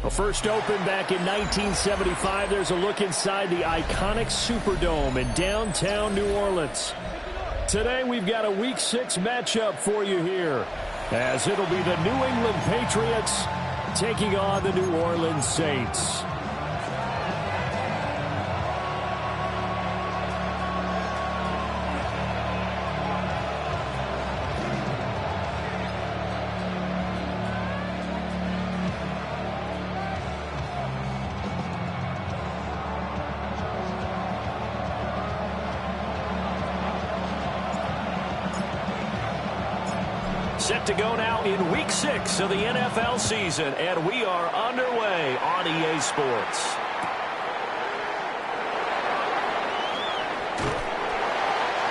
Well, first opened back in 1975, there's a look inside the iconic Superdome in downtown New Orleans. Today, we've got a Week 6 matchup for you here, as it'll be the New England Patriots taking on the New Orleans Saints. Set to go now in Week 6 of the NFL season, and we are underway on EA Sports.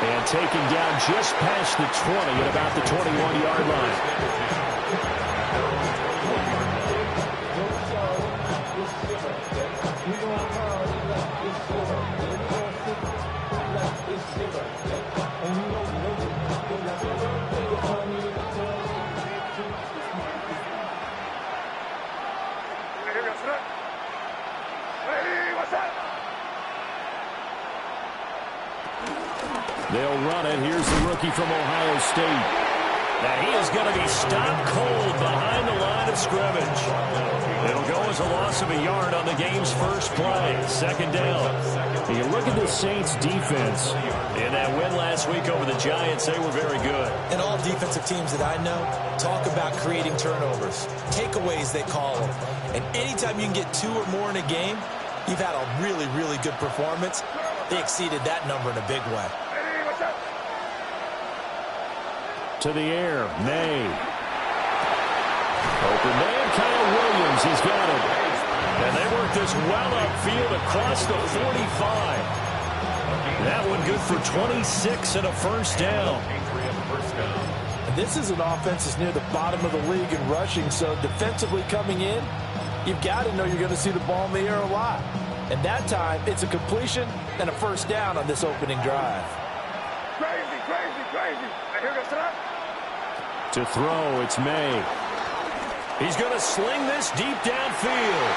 And taken down just past the 20 at about the 21-yard line. They'll run it. Here's the rookie from Ohio State. Now he is going to be stopped cold behind the line of scrimmage. It'll go as a loss of a yard on the game's first play. Second down. You look at the Saints defense. In that win last week over the Giants, they were very good. And all defensive teams that I know talk about creating turnovers. Takeaways, they call them. And anytime you can get 2 or more in a game, you've had a really, really good performance. They exceeded that number in a big way. To the air, May. Open man, Kyle Williams has got it. And they work this well upfield across the 45. That one good for 26 and a first down. And this is an offense that's near the bottom of the league in rushing, so defensively coming in, you've got to know you're going to see the ball in the air a lot. And that time, it's a completion and a first down on this opening drive. Crazy, crazy, crazy. Here goes tonight. To throw, it's May. He's going to sling this deep downfield.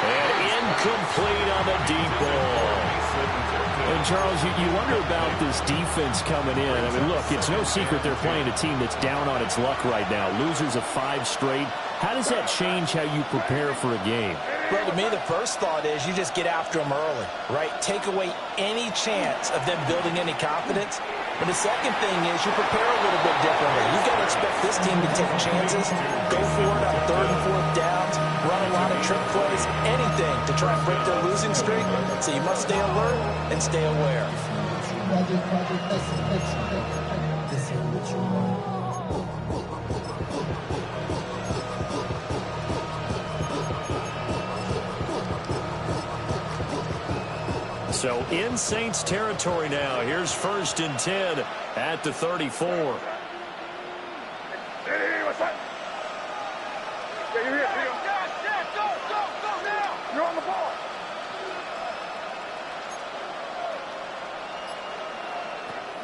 And incomplete on the deep ball. And, Charles, you wonder about this defense coming in. I mean, look, it's no secret they're playing a team that's down on its luck right now. Losers of 5 straight. How does that change how you prepare for a game? Well, to me, the first thought is you just get after them early, right? Take away any chance of them building any confidence. And the second thing is you prepare a little bit differently. You've got to expect this team to take chances, go for it on 3rd and 4th downs, run a lot of trick plays, anything to try and break their losing streak. So you must stay alert and stay aware. So in Saints territory now. Here's 1st and 10 at the 34. Hey, what's up? Yeah, you're here. Yeah, go now. You're on the ball.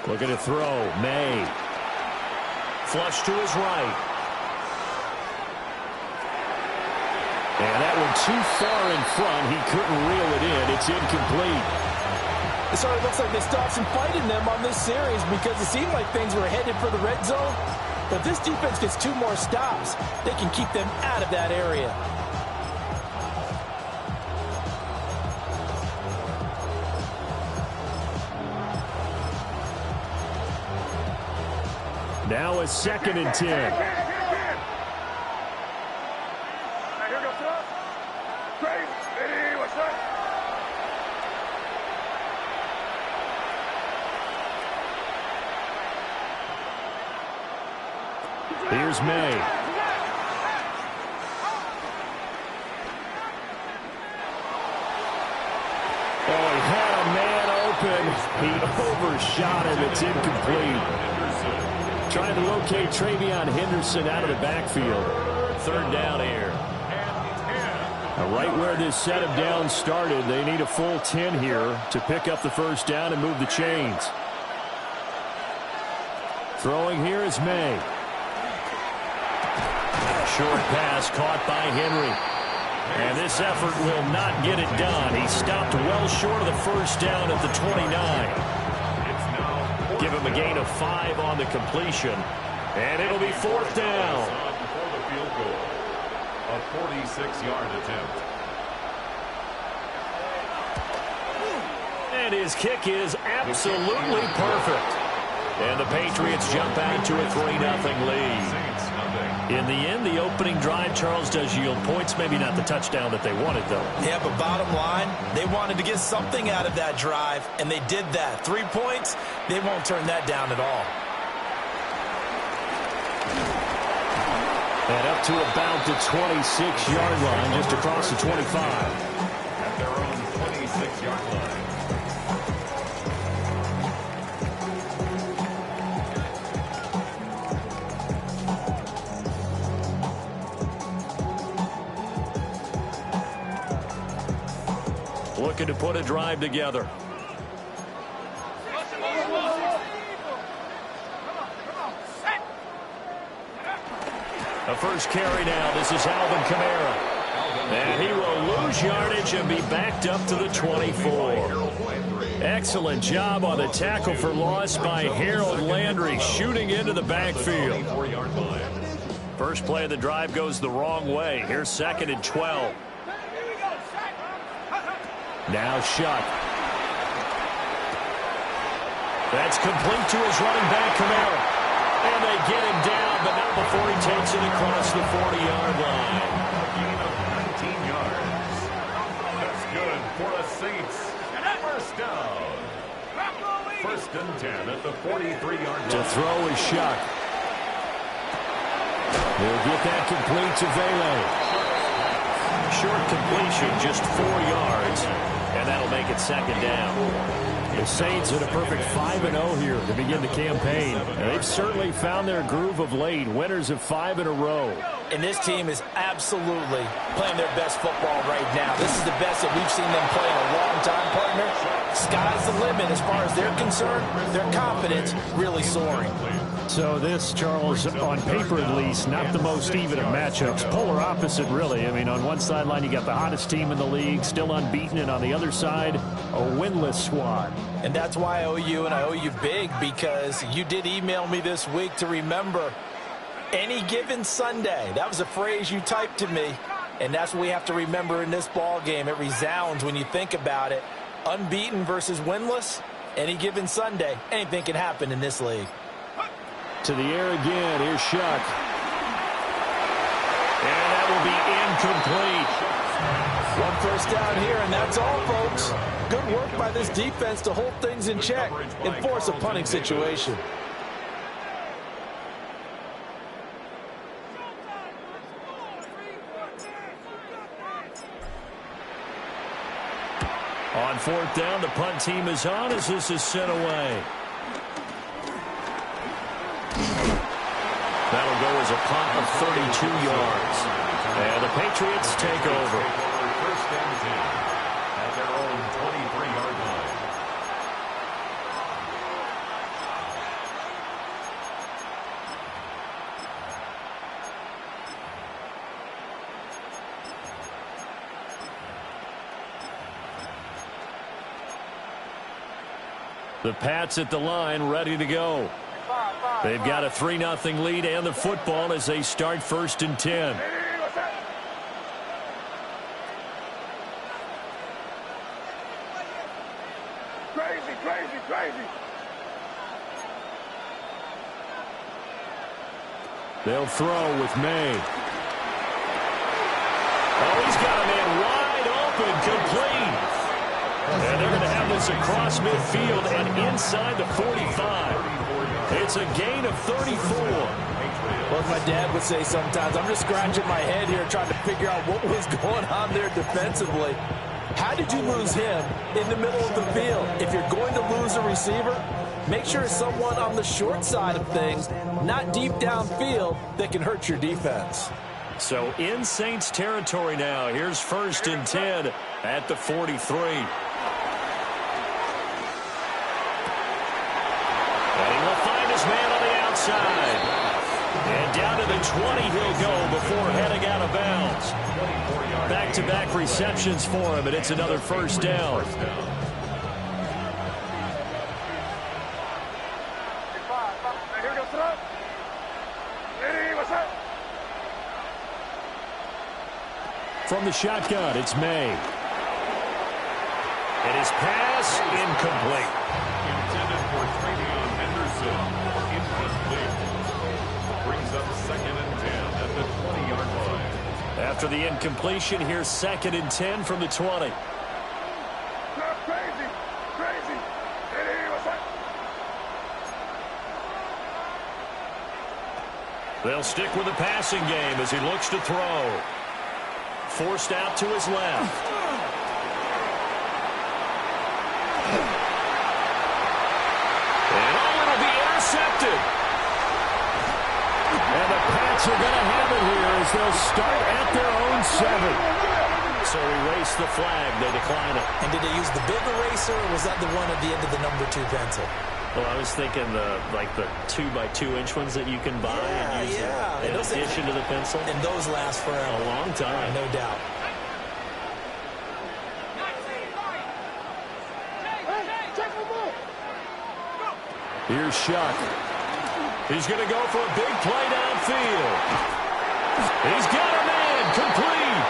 Looking to throw. May. Flush to his right. And that one too far in front. He couldn't reel it in. It's incomplete. It sort of looks like they stopped some fight in them on this series because it seemed like things were headed for the red zone. But if this defense gets 2 more stops, they can keep them out of that area. Now a 2nd and 10. Here goes up. Great. Hey, what's up? Here's May. Oh, he had a man open. He overshot him. It's incomplete. Trying to locate Travion Henderson out of the backfield. 3rd down here. Right where this set of downs started, they need a full 10 here to pick up the 1st down and move the chains. Throwing here is May. Short pass caught by Henry. And this effort will not get it done. He stopped well short of the 1st down at the 29. Give him a gain of 5 on the completion. And it'll be 4th down. For the field goal. A 46-yard attempt. And his kick is absolutely perfect. And the Patriots jump out to a 3-0 lead. In the end, the opening drive, Charles, does yield points. Maybe not the touchdown that they wanted, though. Yeah, but bottom line, they wanted to get something out of that drive, and they did that. 3 points, they won't turn that down at all. And up to about the 26-yard line, just across the 25. At their own 26-yard line. Looking to put a drive together. The first carry now. This is Alvin Kamara. And he will lose yardage and be backed up to the 24. Excellent job on the tackle for loss by Harold Landry, shooting into the backfield. First play of the drive goes the wrong way. Here's 2nd and 12. Now Shuck. That's complete to his running back, Kamara. And they get him down, but not before he takes it across the 40-yard line. A gain of 19 yards. That's good for the Saints. 1st down. 1st and 10 at the 43-yard line. To throw is Shuck. He'll get that complete to Vele. Short completion, just 4 yards. And that'll make it 2nd down. The Saints at a perfect 5-0 here to begin the campaign. And they've certainly found their groove of late. Winners of 5 in a row. And this team is absolutely playing their best football right now. This is the best that we've seen them play in a long time, partner. Sky's the limit as far as they're concerned. Their confidence really soaring. So this, Charles, on paper at least, not the most even of matchups. Polar opposite, really. I mean, on one sideline, you got the hottest team in the league, still unbeaten, and on the other side, a winless squad. And that's why I owe you, and I owe you big, because you did email me this week to remember any given Sunday. That was a phrase you typed to me. And that's what we have to remember in this ball game. It resounds when you think about it. Unbeaten versus winless, any given Sunday, anything can happen in this league. To the air again. Here's Shuck. And that will be incomplete. One first down here, and that's all, folks. Good work by this defense to hold things in check and force a punting situation. On fourth down, the punt team is on as this is sent away. That'll go as a punt of 32 yards. And the Patriots take over. First and 10 at their own 23-yard line. The Pats at the line, ready to go. They've got a 3-0 lead and the football as they start first and 10. Crazy. They'll throw with May. Oh, he's got a man wide open, complete. And they're going to have this across midfield and inside the 45. It's a gain of 34. Well, as my dad would say sometimes, I'm just scratching my head here trying to figure out what was going on there defensively. How did you lose him in the middle of the field? If you're going to lose a receiver, make sure it's someone on the short side of things, not deep downfield, that can hurt your defense. So in Saints territory now. Here's first and 10 at the 43. And he will find his man on the outside. And down to the 20 he'll go before heading out of bounds. Back-to-back receptions for him, and it's another first down. From the shotgun, it's May. And his pass incomplete. Intended for Travion Henderson. Incomplete. Brings up second and 10 at the 20-yard line. After the incompletion, here's second and 10 from the 20. Crazy. They'll stick with the passing game as he looks to throw. Forced out to his left. And it'll be intercepted. And the Pats are going to have it here as they'll start at their own 7. So erase the flag. They decline it. And did they use the big eraser, or was that the one at the end of the number 2 pencil? Well, I was thinking the 2x2-inch ones that you can buy and use in addition to the pencil. And those last forever. A long time. No doubt. Here's Shuck. He's going to go for a big play downfield. He's got a man complete.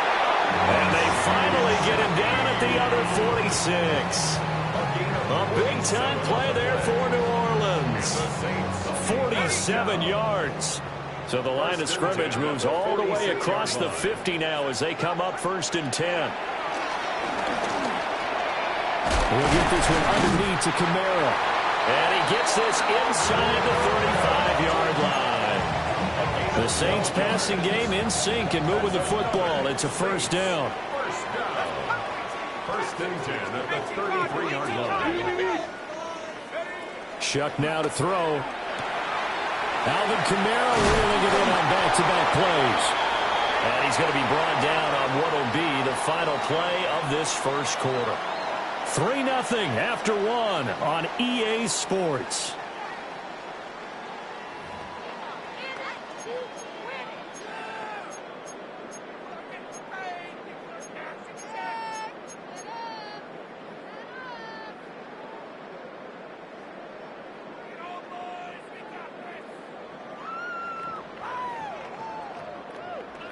And they finally get him down at the other 46. A big-time play there for New Orleans. 47 yards. So the line of scrimmage moves all the way across the 50 now as they come up first and 10. We'll get this one underneath to Kamara. And he gets this inside the 35-yard line. The Saints passing game in sync and moving the football. It's a first down. First and 10 at the 33-yard line. Shuck now to throw. Alvin Kamara reeling it in on back-to-back plays. And he's going to be brought down on what will be the final play of this first quarter. 3-0 after 1 on EA Sports.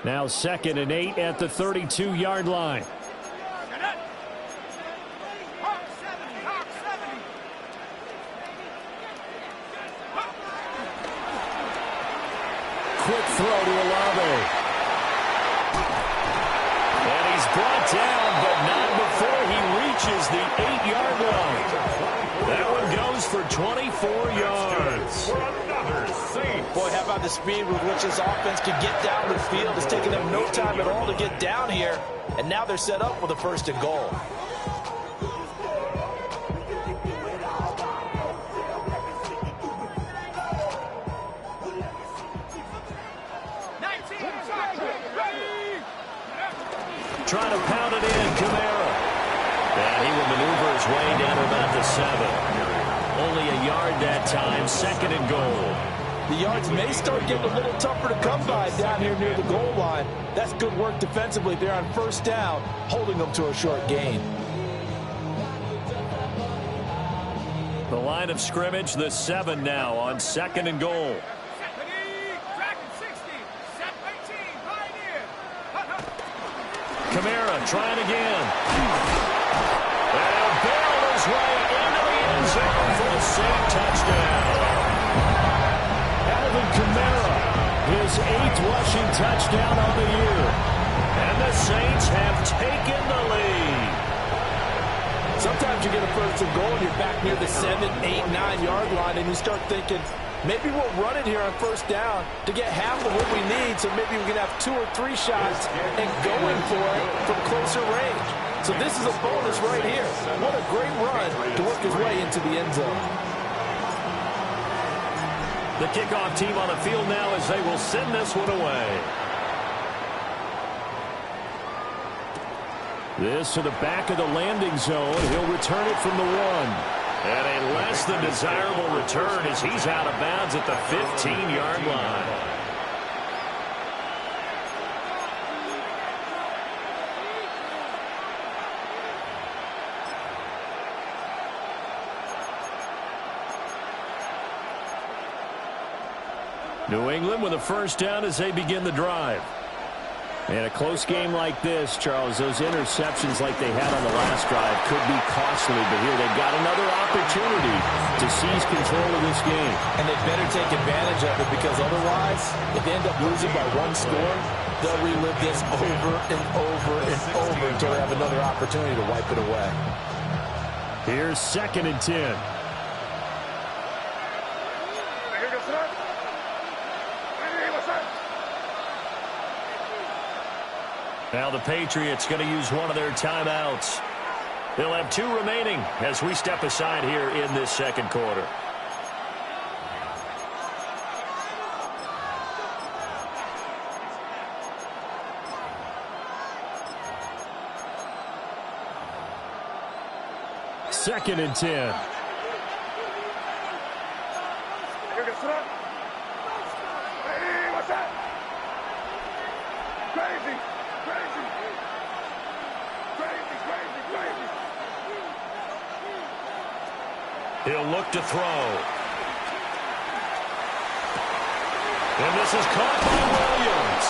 Now 2nd and 8 at the 32-yard line. Quick throw to Olave. And he's brought down, but not before he reaches the 8-yard line. That one goes for 24 yards. Boy, how about the speed with which this offense can get down the field? It's taken them no time at all to get down here. And now they're set up with a 1st and goal. Trying to pound it in, Kamara. And he will maneuver his way down to about the 7. Only a yard that time, 2nd and goal. The yards may start getting a little tougher to come by down here near the goal line. That's good work defensively there on 1st down, holding them to a short gain. The line of scrimmage, the 7 now on 2nd and goal. Kamara trying again. And he'll barrel his way into the end zone for the same touchdown. Alvin Kamara, his 8th rushing touchdown on the year. And the Saints have taken the lead. Sometimes you get a 1st and goal and you're back near the 7, 8, 9-yard line and you start thinking, maybe we'll run it here on 1st down to get half of what we need, so maybe we can have 2 or 3 shots and going for it from closer range. So this is a bonus right here. What a great run to work his way into the end zone. The kickoff team on the field now as they will send this one away. This to the back of the landing zone. He'll return it from the 1. And a less than desirable return as he's out of bounds at the 15-yard line. New England with a 1st down as they begin the drive. And a close game like this, Charles, those interceptions like they had on the last drive could be costly, but here they've got another opportunity to seize control of this game. And they better take advantage of it, because otherwise, if they end up losing by 1 score, they'll relive this over and over and over until they have another opportunity to wipe it away. Here's 2nd and 10. Now the Patriots going to use one of their timeouts. They'll have 2 remaining as we step aside here in this 2nd quarter. Second and 10. He'll look to throw. And this is caught by Williams.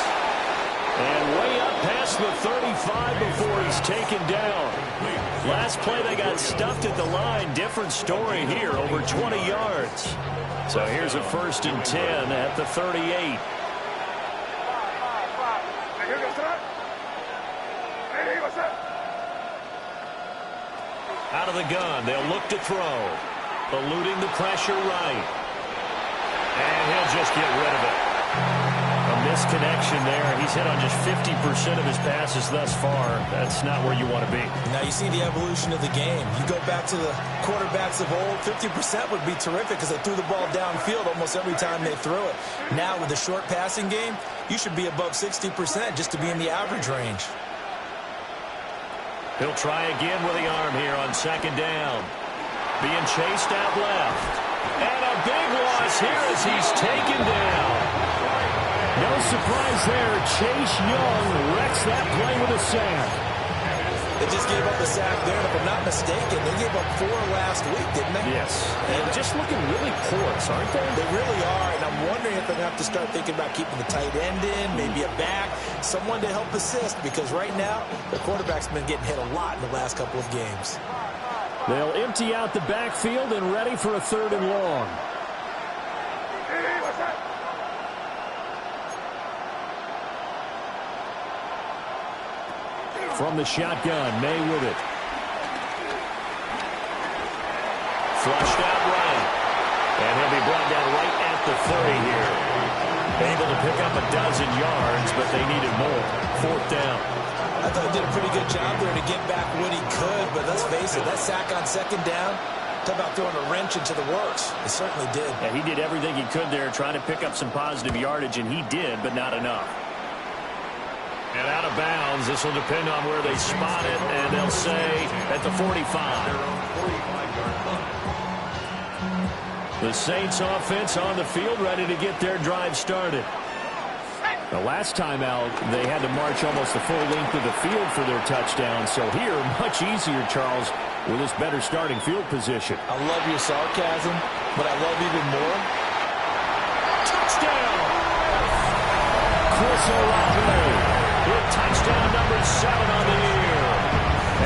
And way up past the 35 before he's taken down. Last play they got stuffed at the line. Different story here, over 20 yards. So here's a 1st and 10 at the 38. Out of the gun, they'll look to throw. Eluding the pressure right. And he'll just get rid of it. A misconnection there. He's hit on just 50% of his passes thus far. That's not where you want to be. Now you see the evolution of the game. You go back to the quarterbacks of old, 50% would be terrific because they threw the ball downfield almost every time they threw it. Now with the short passing game, you should be above 60% just to be in the average range. He'll try again with the arm here on 2nd down. Being chased out left. And a big loss here as he's taken down. No surprise there. Chase Young wrecks that play with a sack. They just gave up a sack there, and if I'm not mistaken, they gave up 4 last week, didn't they? Yes. And just looking really porous, aren't they? They really are, and I'm wondering if they're going to have to start thinking about keeping the tight end in, maybe a back, someone to help assist, because right now, the quarterback's been getting hit a lot in the last couple of games. They'll empty out the backfield and ready for a 3rd and long. From the shotgun, May with it. Flushed out right. And he'll be brought down right at the 30 here. Able to pick up a dozen yards, but they needed more. 4th down. I thought he did a pretty good job there to get back what he could, but let's face it, that sack on 2nd down, talk about throwing a wrench into the works. It certainly did. Yeah, he did everything he could there, trying to pick up some positive yardage, and he did, but not enough. And out of bounds. This will depend on where they spot it, and they'll say at the 45. The Saints offense on the field, ready to get their drive started. The last time out, they had to march almost the full length of the field for their touchdown. So here, much easier, Charles, with this better starting field position. I love your sarcasm, but I love even more. Touchdown! Chris Olave. With touchdown number 7 on the year.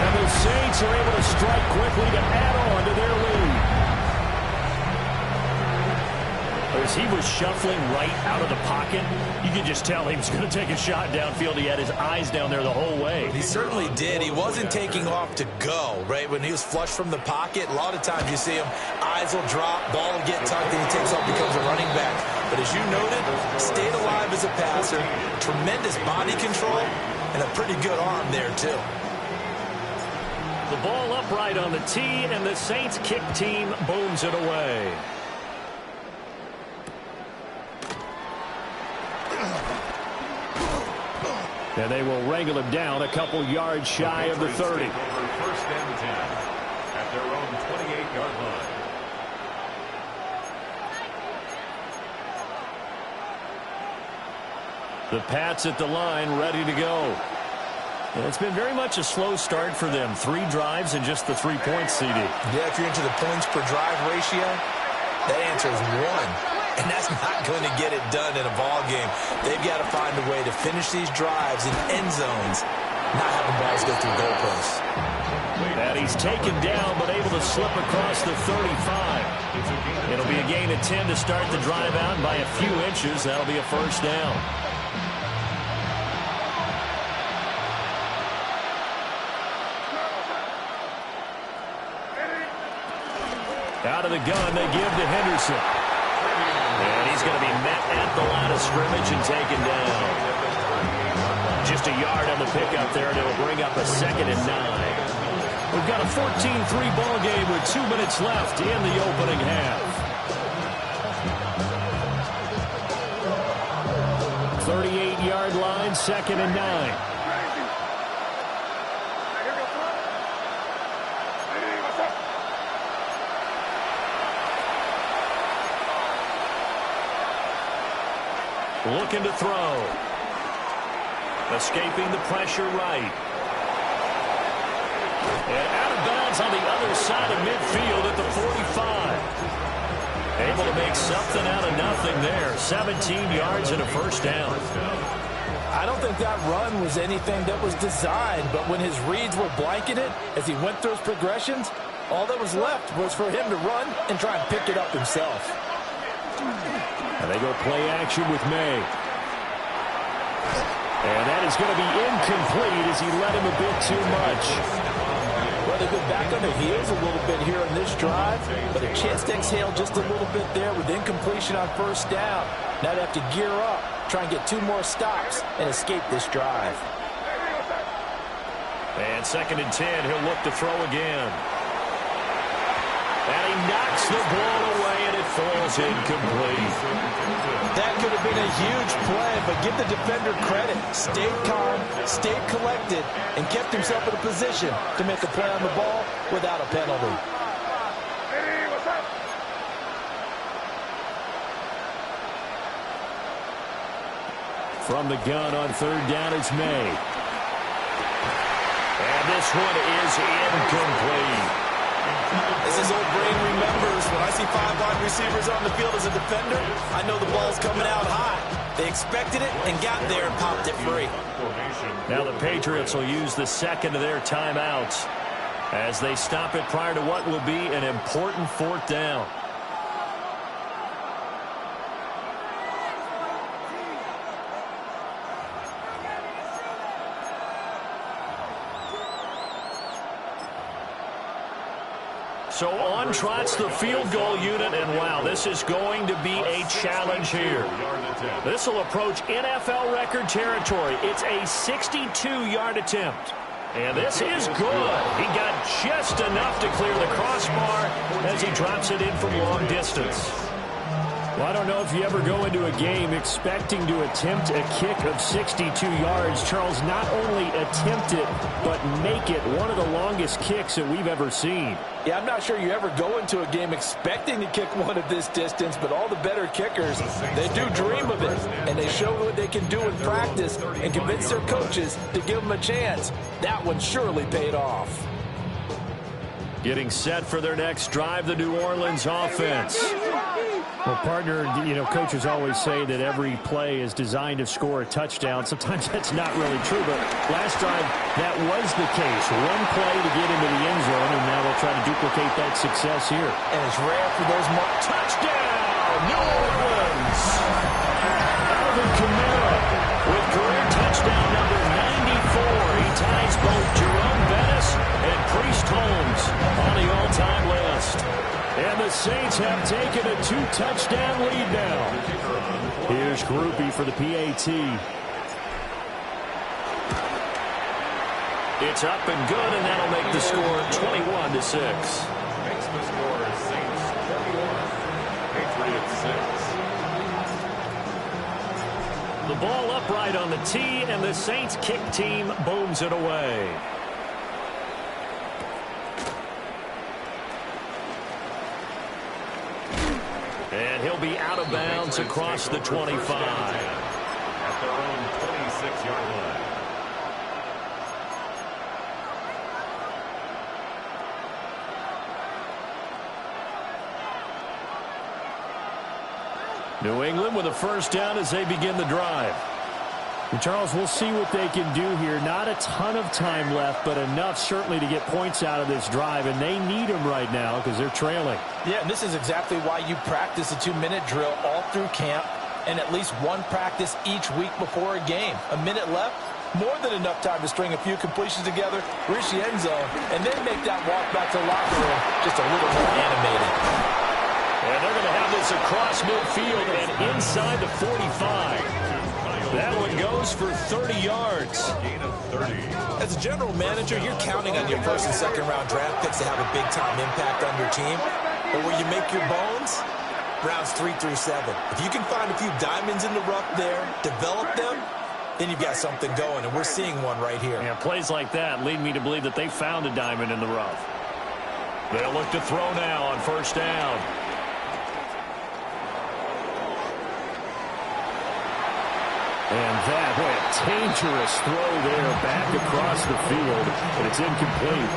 And the Saints are able to strike quickly to add on to their lead. As he was shuffling right out of the pocket, you could just tell he was going to take a shot downfield. He had his eyes down there the whole way. He certainly did. He wasn't taking off to go, right? When he was flushed from the pocket, a lot of times you see him, eyes will drop, ball will get tucked, and he takes off, becomes a running back. But as you noted, stayed alive as a passer, tremendous body control, and a pretty good arm there, too. The ball upright on the tee, and the Saints kick team booms it away. And they will wrangle him down a couple yards shy of the 30. 1st and 10 at their own 28-yard line. The Pats at the line, ready to go. And it's been very much a slow start for them. 3 drives and just the 3 points, CD. Yeah, if you're into the points per drive ratio, that answer is 1. And that's not going to get it done in a ball game. They've got to find a way to finish these drives in end zones, not having balls go through goalposts. And he's taken down, but able to slip across the 35. It'll be a gain of 10 to start the drive out. By a few inches, that'll be a 1st down. Out of the gun, they give to Henderson. And he's going to be met at the line of scrimmage and taken down. Just a yard on the pickup there, and it'll bring up a 2nd and 9. We've got a 14-3 ball game with 2 minutes left in the opening half. 38-yard line, 2nd and 9. Looking to throw. Escaping the pressure right. And out of bounds on the other side of midfield at the 45. Able to make something out of nothing there. 17 yards and a 1st down. I don't think that run was anything that was designed, but when his reads were blanketed as he went through his progressions, all that was left was for him to run and try and pick it up himself. And they go play action with May. And that is going to be incomplete as he led him a bit too much. Well, they've been back on their heels a little bit here on this drive, but a chance to exhale just a little bit there with incompletion on 1st down. Now they have to gear up, try and get 2 more stops, and escape this drive. And 2nd and 10, he'll look to throw again. And he knocks the ball away, and it falls incomplete. That could have been a huge play, but give the defender credit. Stayed calm, stayed collected, and kept himself in a position to make a play on the ball without a penalty. From the gun on 3rd down, it's May. And this one is incomplete. As his old brain remembers, when I see 5 wide receivers on the field as a defender, I know the ball's coming out high. They expected it and got there and popped it free. Now the Patriots will use the second of their timeouts as they stop it prior to what will be an important 4th down. So on trots the field goal unit, and wow, this is going to be a challenge here. This will approach NFL record territory. It's a 62-yard attempt. And this is good. He got just enough to clear the crossbar as he drops it in from long distance. Well, I don't know if you ever go into a game expecting to attempt a kick of 62 yards. Charles, not only attempt it, but make it one of the longest kicks that we've ever seen. Yeah, I'm not sure you ever go into a game expecting to kick one of this distance, but all the better kickers, they do dream of it, and they show what they can do in practice and convince their coaches to give them a chance. That one surely paid off. Getting set for their next drive, the New Orleans offense. Well, partner, you know, coaches always say that every play is designed to score a touchdown. Sometimes that's not really true, but last drive, that was the case. One play to get into the end zone, and now they'll try to duplicate that success here. And it's rare for those Touchdown, New Orleans! Alvin Kamara with career touchdown number 94. He ties both Jerome Bettis and Priest Holmes on the all-time list. And the Saints have taken a 2-touchdown lead now. Here's Groupie for the PAT. It's up and good, and that'll make the score 21-6. Makes the score Saints 21, Patriots 6. The ball upright on the tee, and the Saints kick team booms it away. And he'll be out of bounds across the 25. At their own 26-yard line. New England with a first down as they begin the drive. And Charles, we'll see what they can do here. Not a ton of time left, but enough certainly to get points out of this drive, and they need them right now because they're trailing. Yeah, and this is exactly why you practice a 2-minute drill all through camp and at least one practice each week before a game. A minute left, more than enough time to string a few completions together, reach the end zone, and then make that walk back to the locker room just a little more animated. And they're going to have this across midfield and inside the 45. That one goes for 30 yards. Gain of 30. As a general manager, you're counting on your first and second round draft picks to have a big-time impact on your team. But where you make your bones, rounds 3 through 7. If you can find a few diamonds in the rough there, develop them, then you've got something going, and we're seeing one right here. Yeah, plays like that lead me to believe that they found a diamond in the rough. They'll look to throw now on first down. And that, what a dangerous throw there back across the field, but it's incomplete.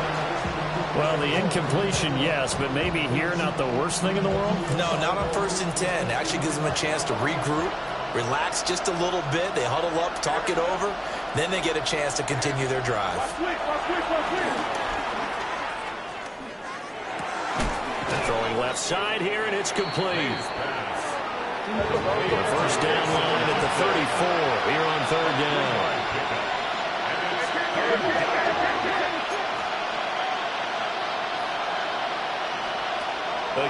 Well, the incompletion, yes, but maybe here not the worst thing in the world? No, not on 1st and 10. Actually gives them a chance to regroup, relax just a little bit. They huddle up, talk it over. Then they get a chance to continue their drive. Throwing left side here, and it's complete. The first down line at the 34 here on third down.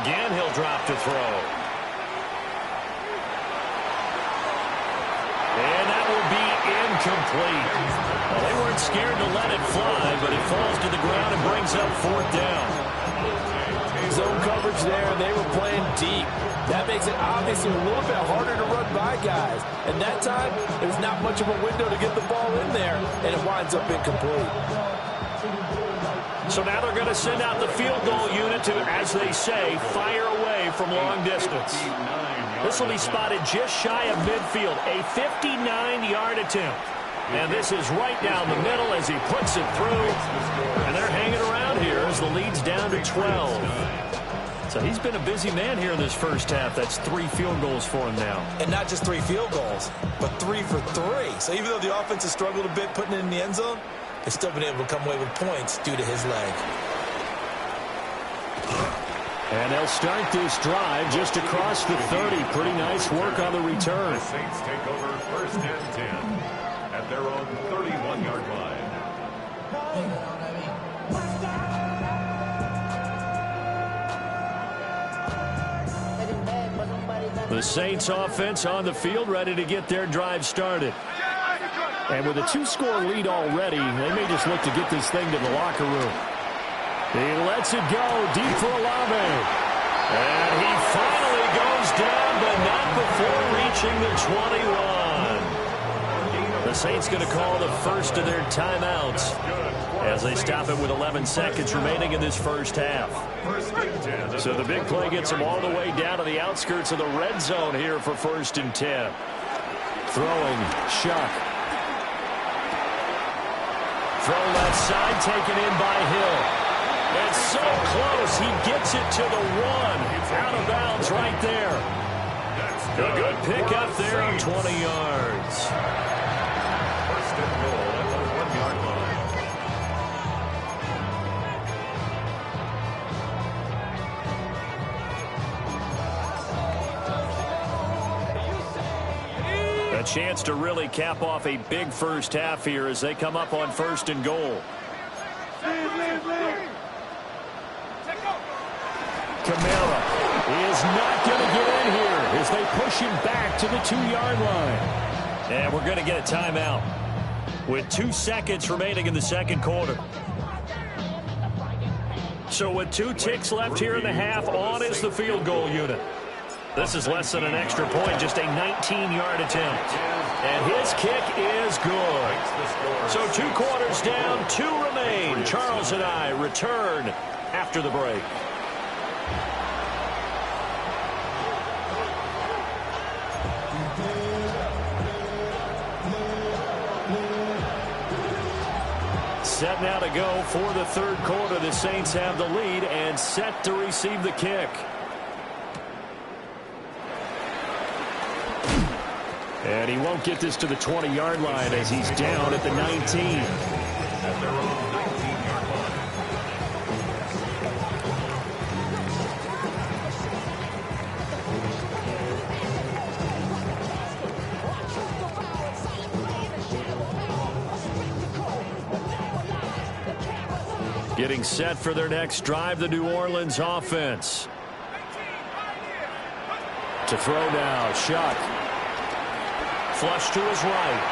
Again, he'll drop to throw. And that will be incomplete. Well, they weren't scared to let it fly, but it falls to the ground and brings up fourth down. Zone coverage there, they were playing deep. That makes it obviously a little bit harder to run by guys. And that time, there's not much of a window to get the ball in there, and it winds up incomplete. So now they're going to send out the field goal unit to, as they say, fire away from long distance. This will be spotted just shy of midfield, a 59-yard attempt. And this is right down the middle as he puts it through. And they're hanging around here as the lead's down to 12. So he's been a busy man here in this first half. That's 3 field goals for him now. And not just 3 field goals, but 3 for 3. So even though the offense has struggled a bit putting it in the end zone, they've still been able to come away with points due to his leg. And they'll start this drive just across the 30. Pretty nice work on the return. The Saints take over 1st and 10 at their own 31-yard line. The Saints offense on the field, ready to get their drive started. And with a 2-score lead already, they may just look to get this thing to the locker room. He lets it go deep for Olave. And he finally goes down, but not before reaching the 21. The Saints going to call the first of their timeouts as they stop it with 11 seconds remaining in this first half. So the big play gets them all the way down to the outskirts of the red zone here for 1st and 10. Throwing, Shuck. Throw left side, taken in by Hill. It's so close, he gets it to the 1. Out of bounds right there. A good pick up there on 20 yards. 1st and goal at the 1-yard line. A chance to really cap off a big first half here as they come up on 1st and goal. Kamara is not going to get in here as they push him back to the 2-yard line. And we're going to get a timeout with 2 seconds remaining in the second quarter. So with 2 ticks left here in the half, on is the field goal unit. This is less than an extra point, just a 19-yard attempt. And his kick is good. So 2 quarters down, 2 remain. Charles and I return after the break. Set now to go for the third quarter. The Saints have the lead and set to receive the kick. And he won't get this to the 20-yard line as he's down at the 19. At their own 19-yard line. Getting set for their next drive, the New Orleans offense. To throw now, Shuck. Flush to his right.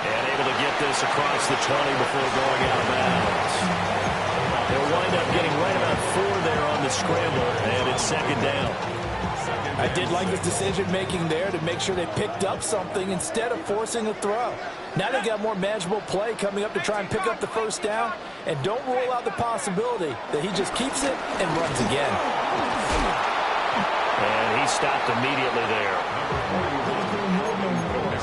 And able to get this across the 20 before going out of bounds. They'll wind up getting right about 4 there on the scramble, and it's 2nd down. I did like his decision-making there to make sure they picked up something instead of forcing a throw. Now they got more manageable play coming up to try and pick up the 1st down, and don't rule out the possibility that he just keeps it and runs again. And he stopped immediately there.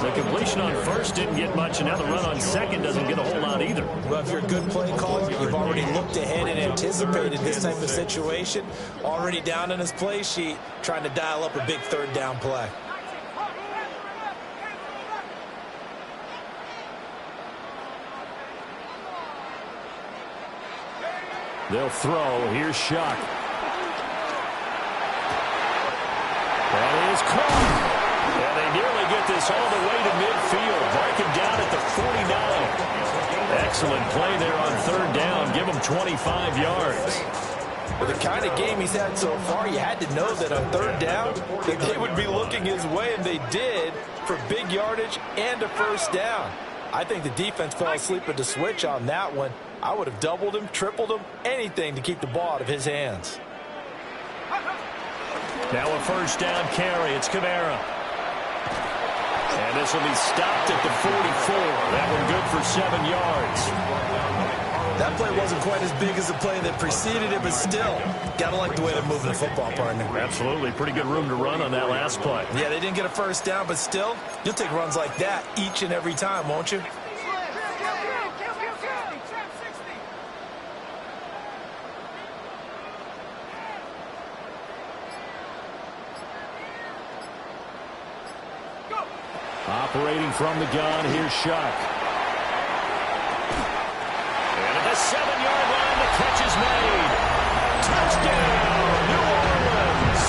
The completion on 1st didn't get much, and now the run on 2nd doesn't get a whole lot either. Well, if you're a good play caller, you've already looked ahead and anticipated this type of situation. Already down in his play sheet, trying to dial up a big 3rd down play. They'll throw. Here's Shuck. That is caught. And they nearly get this all the way to midfield. Mark him down at the 49. Excellent play there on 3rd down. Give him 25 yards. With the kind of game he's had so far, you had to know that on 3rd down, that they would be looking his way, and they did, for big yardage and a 1st down. I think the defense fell asleep at the switch on that one. I would have doubled him, tripled him, anything to keep the ball out of his hands. Now a 1st down carry. It's Kamara. And this will be stopped at the 44. That one good for 7 yards. That play wasn't quite as big as the play that preceded it, but still, gotta like the way they're moving the football, partner. Absolutely. Pretty good room to run on that last play. Yeah, they didn't get a first down, but still, you'll take runs like that each and every time, won't you? Operating from the gun, here's Shuck. And at the 7-yard line, the catch is made. Touchdown, New Orleans.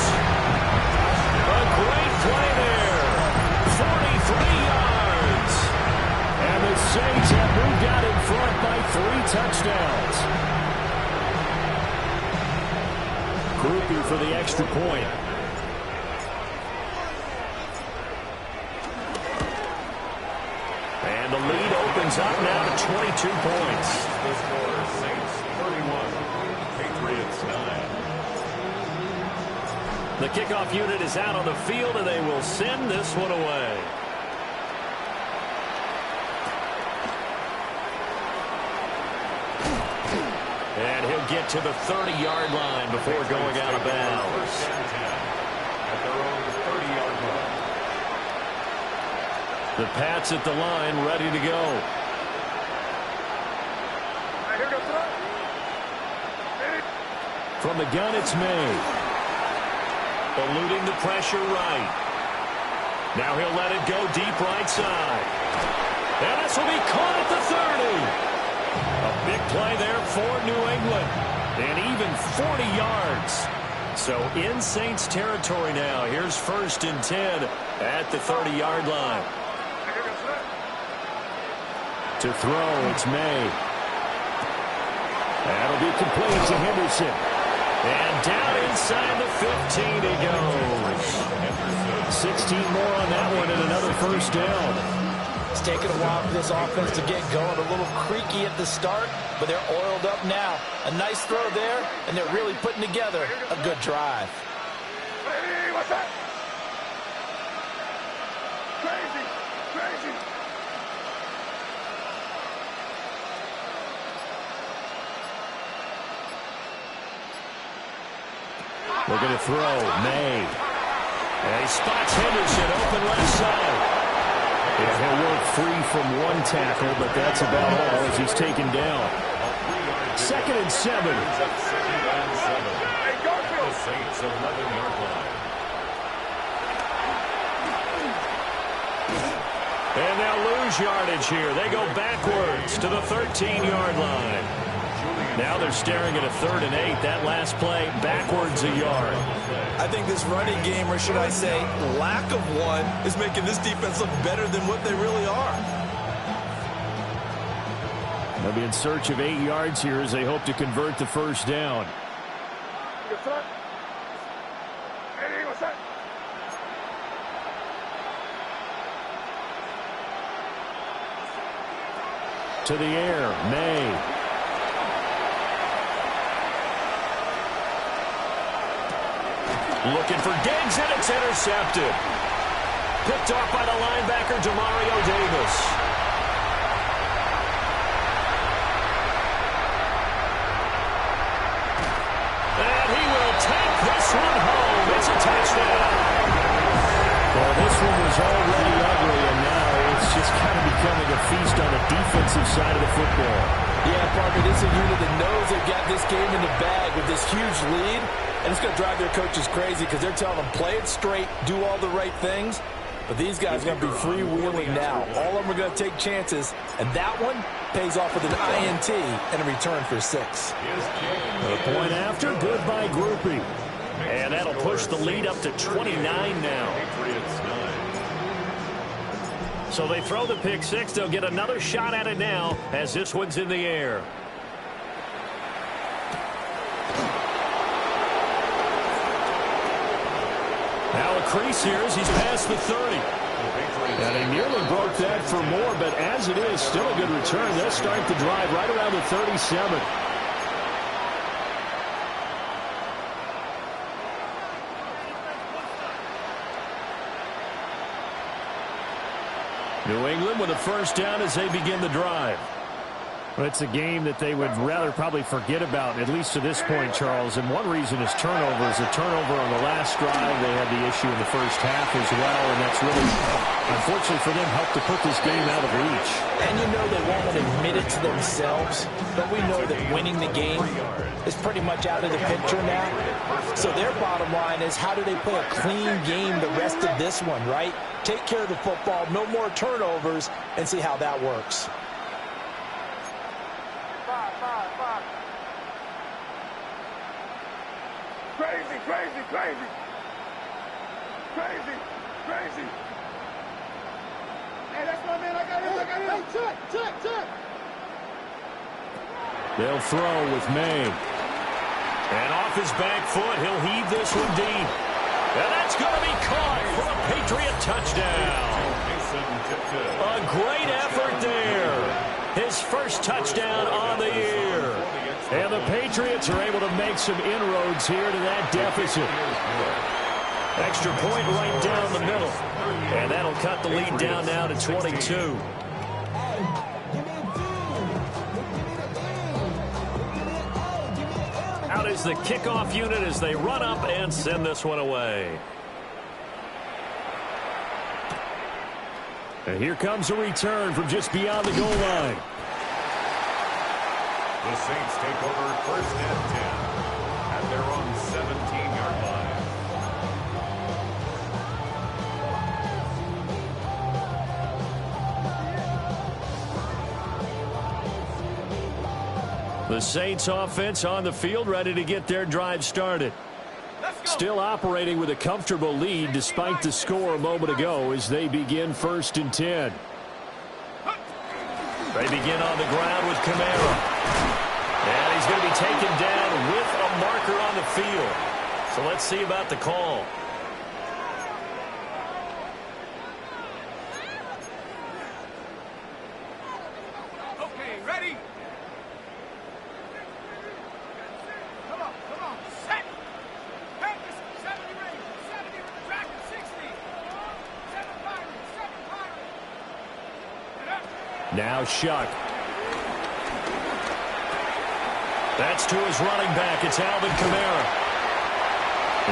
A great play there. 43 yards. And the Saints have moved out in front by 3 touchdowns. Groupie for the extra point. And the lead opens up now to 22 points. The score, Saints 31, Patriots 9. The kickoff unit is out on the field, and they will send this one away. And he'll get to the 30-yard line before going out of bounds. At their own 30-yard line. The Pats at the line, ready to go. From the gun, it's May. Eluding the pressure right. Now he'll let it go deep right side. And this will be caught at the 30. A big play there for New England. And even 40 yards. So in Saints territory now. Here's 1st and 10 at the 30-yard line. To throw, it's May. That'll be complete to Henderson. And down inside the 15 he goes. 16 more on that one and another 1st down. It's taken a while for this offense to get going. A little creaky at the start, but they're oiled up now. A nice throw there, and they're really putting together a good drive. Hey, what's that? Crazy. Looking to throw, May. And he spots Henderson open left side. Yeah, he'll work free from one tackle, but that's about all as he's taken down. 2nd and 7. The Saints 11-yard line. And they'll lose yardage here. They go backwards to the 13-yard line. Now they're staring at a 3rd and 8. That last play, backwards a yard. I think this running game, or should I say lack of one, is making this defense look better than what they really are. They'll be in search of 8 yards here as they hope to convert the 1st down. To the air, May. Looking for Diggs, and it's intercepted. Picked off by the linebacker, Demario Davis. And he will take this one home. It's a touchdown. Well, this one was already ugly, and now it's just kind of becoming a feast on the defensive side of the football. Yeah, Parker, this is a unit that knows they've got this game in the bag with this huge lead, and it's going to drive their coaches crazy because they're telling them play it straight, do all the right things. But these guys are going to be freewheeling now. All of them are going to take chances, and that one pays off with an INT and a return for 6. A point after, good by Groupie. And that'll push the lead up to 29 now. So they throw the pick 6. They'll get another shot at it now as this one's in the air. Now a crease here as he's past the 30. And they nearly broke that for more, but as it is, still a good return. They'll start the drive right around the 37. New England with a 1st down as they begin the drive. Well, it's a game that they would rather probably forget about, at least to this point, Charles. And one reason is turnovers. A turnover on the last drive. They had the issue in the first half as well, and that's really, unfortunately for them, helped to put this game out of reach. And you know they won't admit it to themselves, but we know that winning the game is pretty much out of the picture now. So their bottom line is, how do they play a clean game the rest of this one, right? Take care of the football, no more turnovers, and see how that works. Crazy, crazy, crazy. Crazy, crazy. Hey, that's my man. I got him. Hey, check. They'll throw with May. And off his back foot, he'll heave this one deep. And that's going to be caught for a Patriot touchdown. A great effort there. His first touchdown on the year. And the Patriots are able to make some inroads here to that deficit. Extra point right down the middle. And that'll cut the lead down now to 22. Out is the kickoff unit as they run up and send this one away. And here comes a return from just beyond the goal line. The Saints take over first and 10 at their own 17-yard line. The Saints offense on the field, ready to get their drive started. Still operating with a comfortable lead despite the score a moment ago as they begin first and 10. They begin on the ground with Kamara. And he's going to be taken down with a marker on the field. So let's see about the call. Okay, ready? Come on. Set. Practice. 70 range. 70 with the track of 60. 7 Pirates. 7 Pirates. Now Shuck. That's to his running back. It's Alvin Kamara.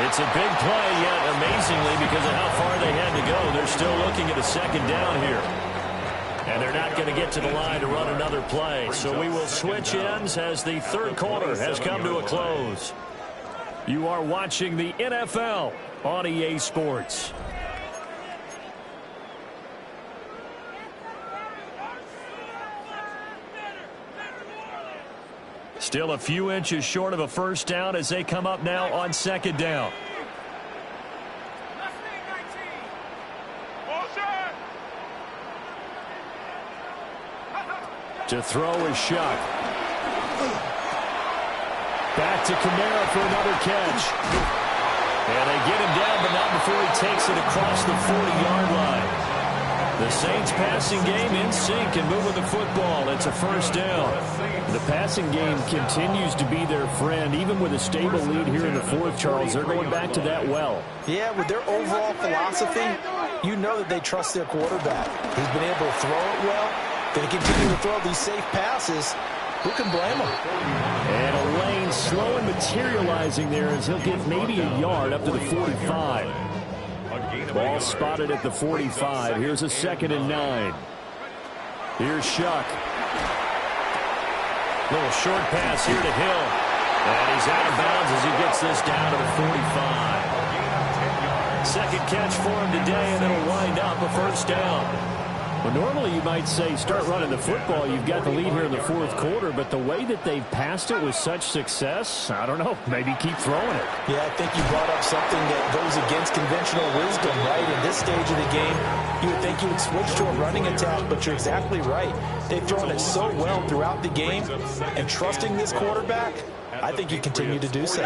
It's a big play, yet amazingly, because of how far they had to go, they're still looking at a second down here. And they're not going to get to the line to run another play. So we will switch ends as the third quarter has come to a close. You are watching the NFL on EA Sports. Still a few inches short of a first down as they come up now on second down. To throw is Shuck. Back to Kamara for another catch. And they get him down, but not before he takes it across the 40-yard line. The Saints passing game in sync and moving the football. It's a first down. The passing game continues to be their friend, even with a stable lead here in the fourth, Charles. They're going back to that well. Yeah, with their overall philosophy, you know that they trust their quarterback. He's been able to throw it well. They continue to throw these safe passes. Who can blame him? And a lane slow and materializing there as he'll get maybe a yard up to the 45. Ball spotted at the 45. Here's a 2nd and 9. Here's Shuck. Little short pass here to Hill. And he's out of bounds as he gets this down to the 45. Second catch for him today, and it'll wind up a first down. Well, normally you might say start running the football. You've got the lead here in the fourth quarter, but the way that they've passed it with such success, I don't know, maybe keep throwing it. Yeah, I think you brought up something that goes against conventional wisdom, right? In this stage of the game, you would think you would switch to a running attack, but you're exactly right. They've thrown it so well throughout the game, and trusting this quarterback, I think you continue to do so.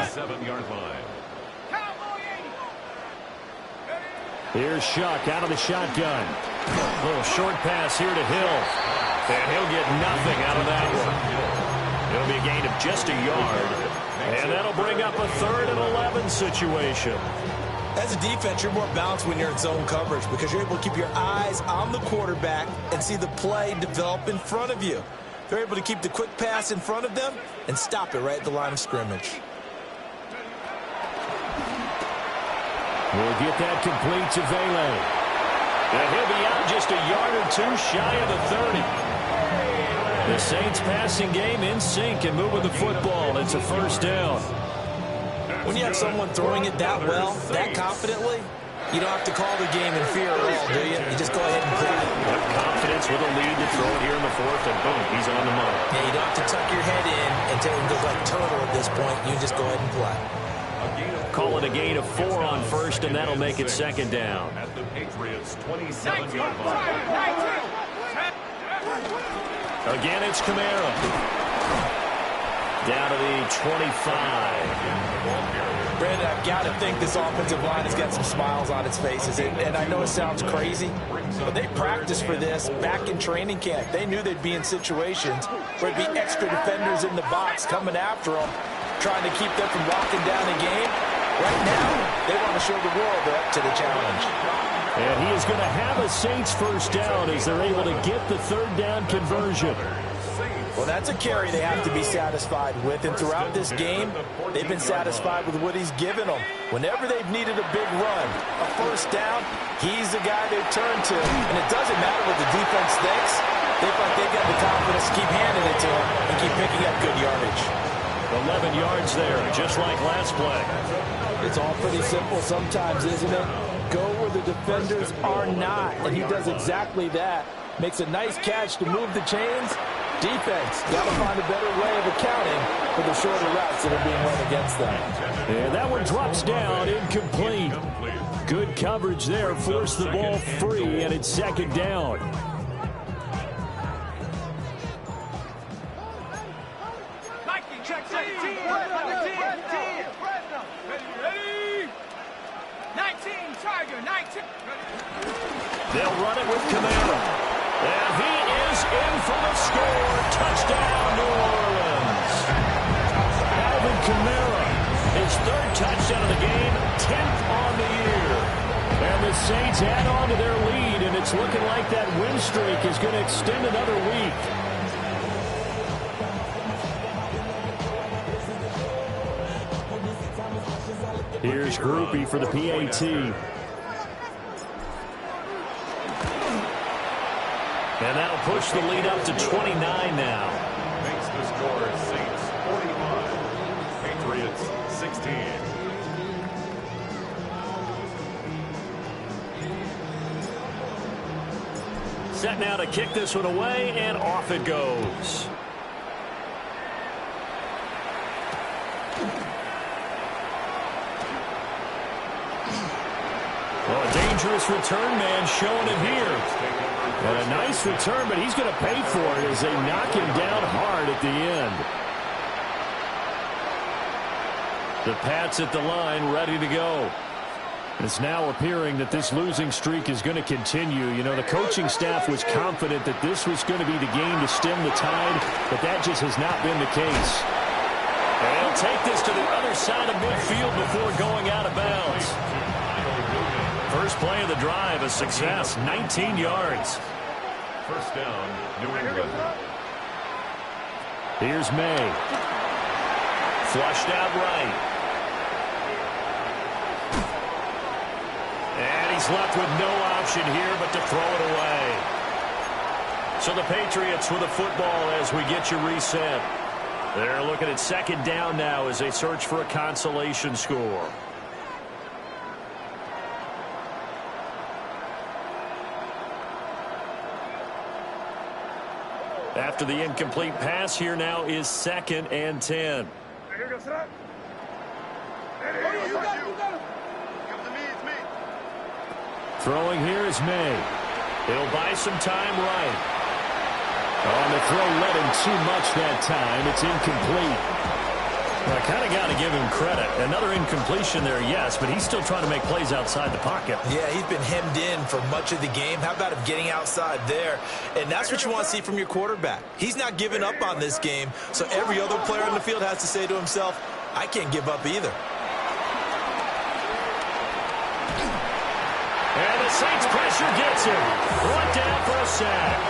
Here's Shuck out of the shotgun. Little short pass here to Hill. And he'll get nothing out of that one. It'll be a gain of just a yard. And that'll bring up a 3rd and 11 situation. As a defense, you're more balanced when you're in zone coverage because you're able to keep your eyes on the quarterback and see the play develop in front of you. They're able to keep the quick pass in front of them and stop it right at the line of scrimmage. We'll get that complete to Vele. And he'll be out just a yard or two shy of the 30. The Saints passing game in sync and moving the football. It's a first down. When you have someone throwing it that well, that confidently, you don't have to call the game in fear at all, do you? You just go ahead and play it. Have confidence with a lead to throw it here in the fourth, and boom, he's on the money. Yeah, you don't have to tuck your head in and take it like turtle at this point. You just go ahead and play. Call it a gain of 4 on first, and that'll make it second down. At the Patriots' 27-yard line. Again, it's Kamara. Down to the 25. Brandon, I've got to think this offensive line has got some smiles on its faces. And I know it sounds crazy, but they practiced for this back in training camp. They knew they'd be in situations where it'd be extra defenders in the box coming after them, trying to keep them from locking down the game. Right now, they want to show the world they're up to the challenge. And he is going to have a Saints first down as they're able to get the third down conversion. Well, that's a carry they have to be satisfied with. And throughout this game, they've been satisfied with what he's given them. Whenever they've needed a big run, a first down, he's the guy they turn to. And it doesn't matter what the defense thinks. They feel like they've got the confidence to keep handing it to him and keep picking up good yardage. 11 yards there, just like last play. It's all pretty simple sometimes, isn't it? Go where the defenders are not, and he does exactly that. Makes a nice catch to move the chains. Defense got to find a better way of accounting for the shorter routes that are being run against them. And that one drops down, incomplete. Good coverage there, forced the ball free, and it's second down. Check 17. Ready? 19, Tiger, 19. They'll run it with Kamara. And he is in for the score. Touchdown, New Orleans. Alvin Kamara, his third touchdown of the game, 10th on the year. And the Saints add on to their lead, and it's looking like that win streak is going to extend another week. Here's Groupie for the PAT. And that'll push the lead up to 29 now. Makes the score Saints 45, Patriots 16. Set now to kick this one away, and off it goes. Well, a dangerous return man showing it here. And a nice return, but he's going to pay for it as they knock him down hard at the end. The Pats at the line, ready to go. It's now appearing that this losing streak is going to continue. You know, the coaching staff was confident that this was going to be the game to stem the tide, but that just has not been the case. And he'll take this to the other side of midfield before going out of bounds. First play of the drive, a success, 19 yards. First down, New England. Here's May. Flushed out right. And he's left with no option here but to throw it away. So the Patriots with the football as we get you reset. They're looking at second down now as they search for a consolation score. After the incomplete pass, here now is 2nd and 10. Throwing here is May. He'll buy some time right. On the throw, led him too much that time. It's incomplete. Well, I kind of got to give him credit. Another incompletion there, yes, but he's still trying to make plays outside the pocket. Yeah, he's been hemmed in for much of the game. How about him getting outside there? And that's what you want to see from your quarterback. He's not giving up on this game, so every other player on the field has to say to himself, I can't give up either. And the Saints pressure gets him. Brought down for a sack.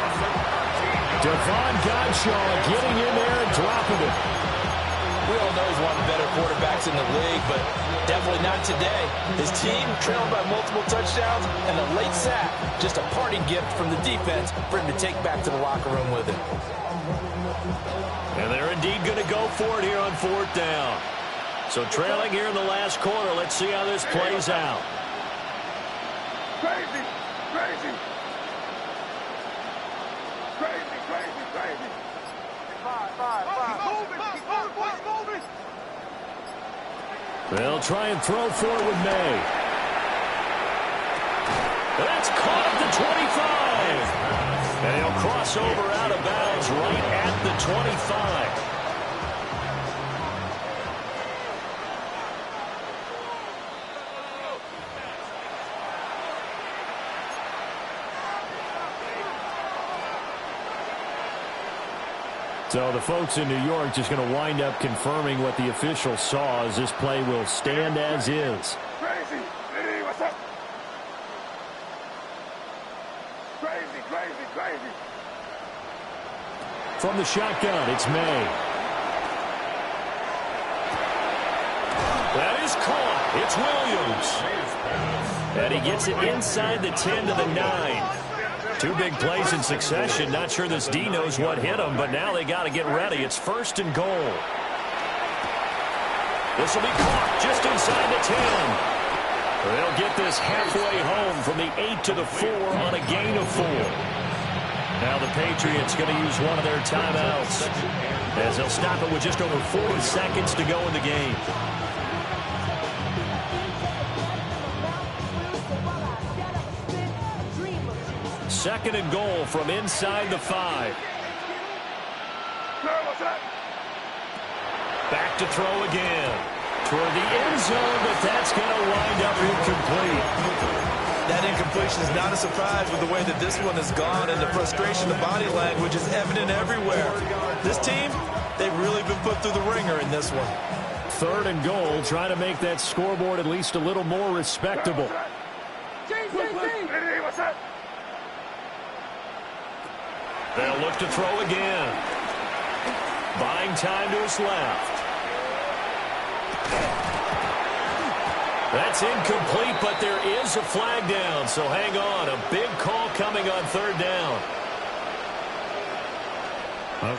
Devon Godshaw getting in there and dropping it. We all know he's one of the better quarterbacks in the league, but definitely not today. His team trailed by multiple touchdowns, and a late sack, just a parting gift from the defense for him to take back to the locker room with him. And they're indeed going to go for it here on 4th down. So trailing here in the last quarter, let's see how this plays out. Crazy, crazy. Crazy, crazy, crazy. Five. Moving. They'll try and throw for it with May. That's caught at the 25. And he'll cross over out of bounds right at the 25. So the folks in New York just going to wind up confirming what the official saw, as this play will stand as is. Crazy. Hey, what's up? Crazy. From the shotgun, it's May. That is caught. It's Williams. And he gets it inside the 10 to the 9. 2 big plays in succession. Not sure this D knows what hit him, but now they got to get ready. It's 1st and goal. This will be caught just inside the 10. They'll get this halfway home from the 8 to the 4 on a gain of 4. Now the Patriots going to use one of their timeouts, as they'll stop it with just over 40 seconds to go in the game. Second and goal from inside the 5. Back to throw again. Toward the end zone, but that's going to wind up incomplete. That incompletion is not a surprise with the way that this one has gone, and the frustration, the body language is evident everywhere. This team, they've really been put through the ringer in this one. 3rd and goal, trying to make that scoreboard at least a little more respectable. They'll look to throw again. Buying time to his left. That's incomplete, but there is a flag down, so hang on. A big call coming on 3rd down.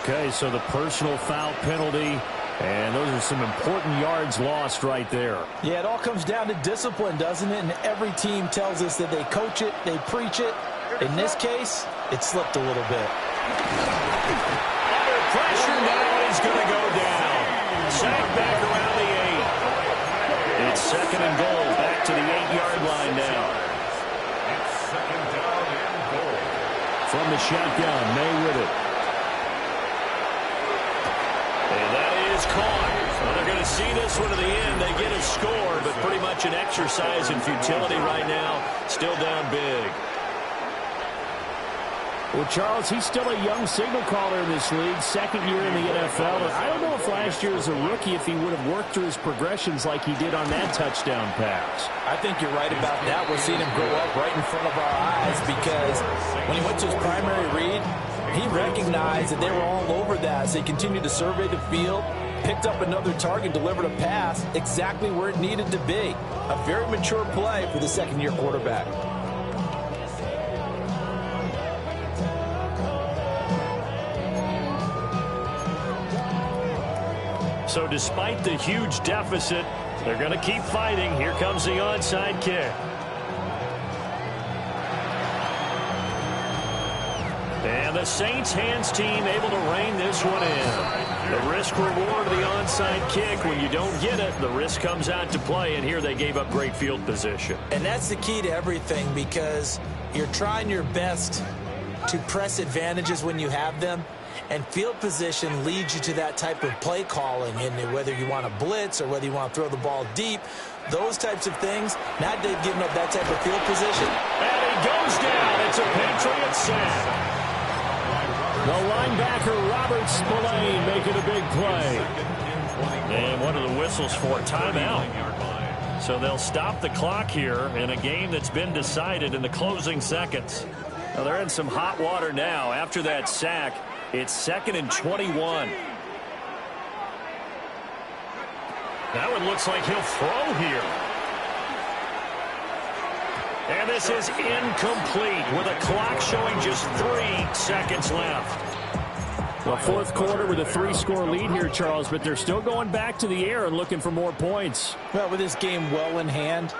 Okay, so the personal foul penalty, and those are some important yards lost right there. Yeah, it all comes down to discipline, doesn't it? And every team tells us that they coach it, they preach it. In this case, it slipped a little bit. Under pressure now, he's going to go down. Sacked back around the 8. It's 2nd and goal, back to the 8-yard line now. It's 2nd down and goal. From the shotgun, May with it. And that is caught. Well, they're going to see this one to the end. They get a score, but pretty much an exercise in futility right now. Still down big. Well, Charles, he's still a young signal caller in this league, 2nd year in the NFL. And I don't know if last year as a rookie, if he would have worked through his progressions like he did on that touchdown pass. I think you're right about that. We're seeing him grow up right in front of our eyes, because when he went to his primary read, he recognized that they were all over that. So he continued to survey the field, picked up another target, delivered a pass exactly where it needed to be. A very mature play for the 2nd-year quarterback. So despite the huge deficit, they're going to keep fighting. Here comes the onside kick. And the Saints hands team able to rein this one in. The risk-reward of the onside kick, when you don't get it, the risk comes out to play, and here they gave up great field position. And that's the key to everything, because you're trying your best to press advantages when you have them. And field position leads you to that type of play calling, and whether you want to blitz or whether you want to throw the ball deep, those types of things. Now they've given up that type of field position. And he goes down. It's a Patriot sack. The linebacker, Robert Spillane, making a big play. And what are the whistles for? Timeout. So they'll stop the clock here in a game that's been decided in the closing seconds. Well, they're in some hot water now after that sack. It's 2nd and 21. That one looks like he'll throw here. And this is incomplete with a clock showing just 3 seconds left. Well, fourth quarter with a 3-score lead here, Charles, but they're still going back to the air and looking for more points. Well, with this game well in hand,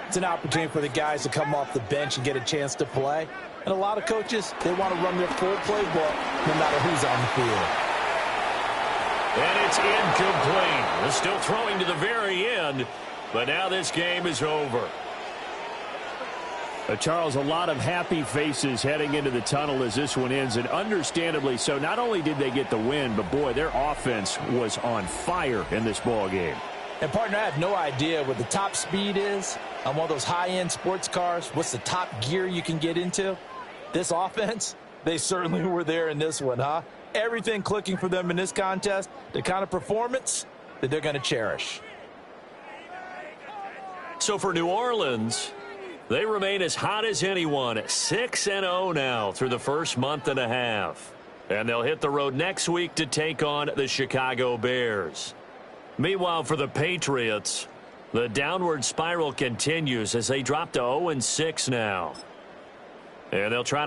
it's an opportunity for the guys to come off the bench and get a chance to play. And a lot of coaches, they want to run their full playbook no matter who's on the field. And it's incomplete. They're still throwing to the very end, but now this game is over. Charles, a lot of happy faces heading into the tunnel as this one ends, and understandably so. Not only did they get the win, but, boy, their offense was on fire in this ball game. And, partner, I have no idea what the top speed is on one of those high-end sports cars. What's the top gear you can get into? This offense, they certainly were there in this one, huh? Everything clicking for them in this contest, the kind of performance that they're going to cherish. So for New Orleans, they remain as hot as anyone at 6-0 now through the first month and a half. And they'll hit the road next week to take on the Chicago Bears. Meanwhile, for the Patriots, the downward spiral continues as they drop to 0-6 now. And they'll try